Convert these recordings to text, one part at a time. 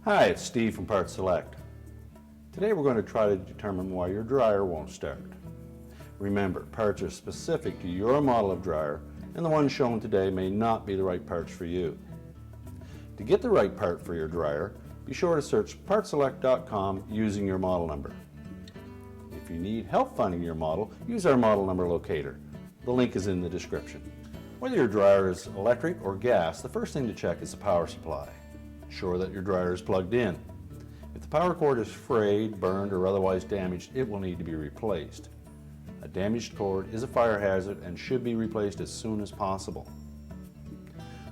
Hi, it's Steve from Part Select. Today we're going to try to determine why your dryer won't start. Remember, parts are specific to your model of dryer, and the ones shown today may not be the right parts for you. To get the right part for your dryer, be sure to search partselect.com using your model number. If you need help finding your model, use our model number locator. The link is in the description. Whether your dryer is electric or gas, the first thing to check is the power supply. Ensure that your dryer is plugged in. If the power cord is frayed, burned, or otherwise damaged, it will need to be replaced. A damaged cord is a fire hazard and should be replaced as soon as possible.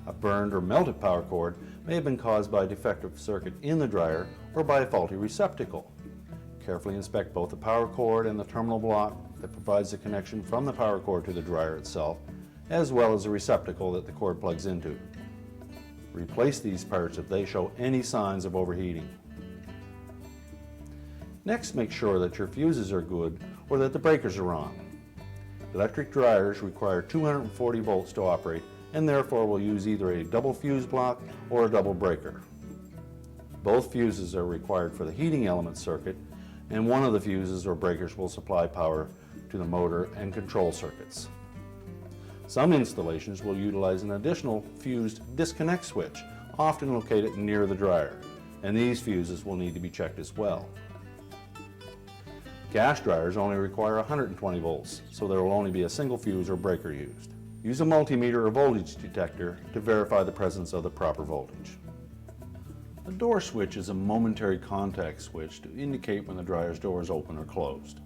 A burned or melted power cord may have been caused by a defective circuit in the dryer or by a faulty receptacle. Carefully inspect both the power cord and the terminal block that provides the connection from the power cord to the dryer itself, as well as the receptacle that the cord plugs into. Replace these parts if they show any signs of overheating. Next, make sure that your fuses are good or that the breakers are wrong. Electric dryers require 240 volts to operate and therefore will use either a double fuse block or a double breaker. Both fuses are required for the heating element circuit, and one of the fuses or breakers will supply power to the motor and control circuits. Some installations will utilize an additional fused disconnect switch, often located near the dryer, and these fuses will need to be checked as well. Gas dryers only require 120 volts, so there will only be a single fuse or breaker used. Use a multimeter or voltage detector to verify the presence of the proper voltage. A door switch is a momentary contact switch to indicate when the dryer's door is open or closed.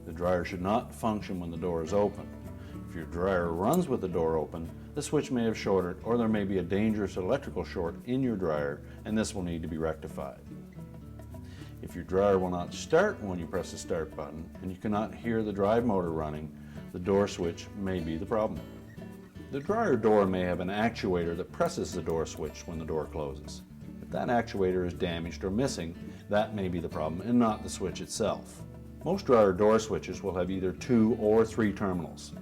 The dryer should not function when the door is open. If your dryer runs with the door open, the switch may have shorted or there may be a dangerous electrical short in your dryer, and this will need to be rectified. If your dryer will not start when you press the start button and you cannot hear the drive motor running, the door switch may be the problem. The dryer door may have an actuator that presses the door switch when the door closes. If that actuator is damaged or missing, that may be the problem and not the switch itself. Most dryer door switches will have either 2 or 3 terminals.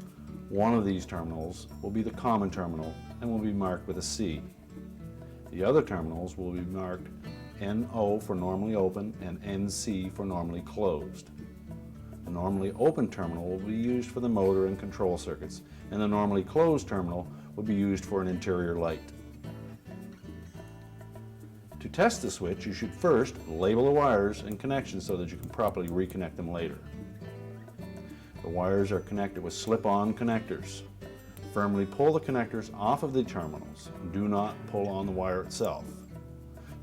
One of these terminals will be the common terminal and will be marked with a C. The other terminals will be marked NO for normally open and NC for normally closed. The normally open terminal will be used for the motor and control circuits, and the normally closed terminal will be used for an interior light. To test the switch, you should first label the wires and connections so that you can properly reconnect them later. The wires are connected with slip-on connectors. Firmly pull the connectors off of the terminals. Do not pull on the wire itself.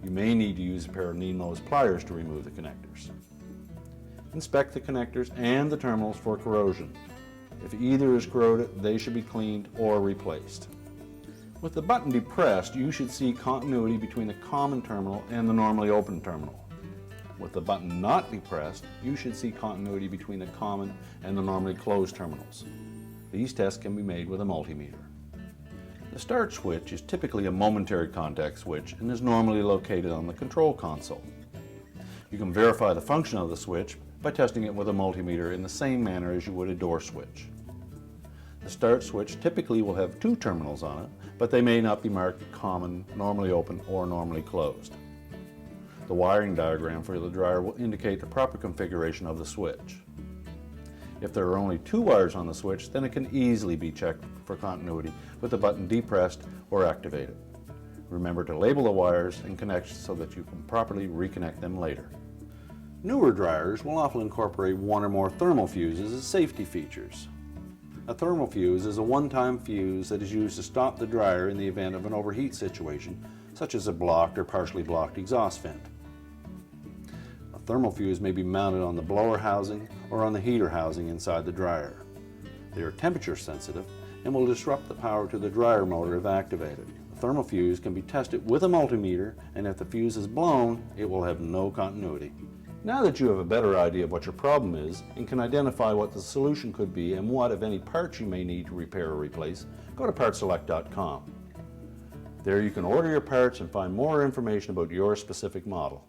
You may need to use a pair of needle-nose pliers to remove the connectors. Inspect the connectors and the terminals for corrosion. If either is corroded, they should be cleaned or replaced. With the button depressed, you should see continuity between the common terminal and the normally open terminal. With the button not depressed, you should see continuity between the common and the normally closed terminals. These tests can be made with a multimeter. The start switch is typically a momentary contact switch and is normally located on the control console. You can verify the function of the switch by testing it with a multimeter in the same manner as you would a door switch. The start switch typically will have 2 terminals on it, but they may not be marked common, normally open, or normally closed. The wiring diagram for the dryer will indicate the proper configuration of the switch. If there are only 2 wires on the switch, then it can easily be checked for continuity with the button depressed or activated. Remember to label the wires and connections so that you can properly reconnect them later. Newer dryers will often incorporate 1 or more thermal fuses as safety features. A thermal fuse is a one-time fuse that is used to stop the dryer in the event of an overheat situation, such as a blocked or partially blocked exhaust vent. A thermal fuse may be mounted on the blower housing or on the heater housing inside the dryer. They are temperature sensitive and will disrupt the power to the dryer motor if activated. A thermal fuse can be tested with a multimeter, and if the fuse is blown, it will have no continuity. Now that you have a better idea of what your problem is and can identify what the solution could be and what, if any, parts you may need to repair or replace, go to partselect.com. There you can order your parts and find more information about your specific model.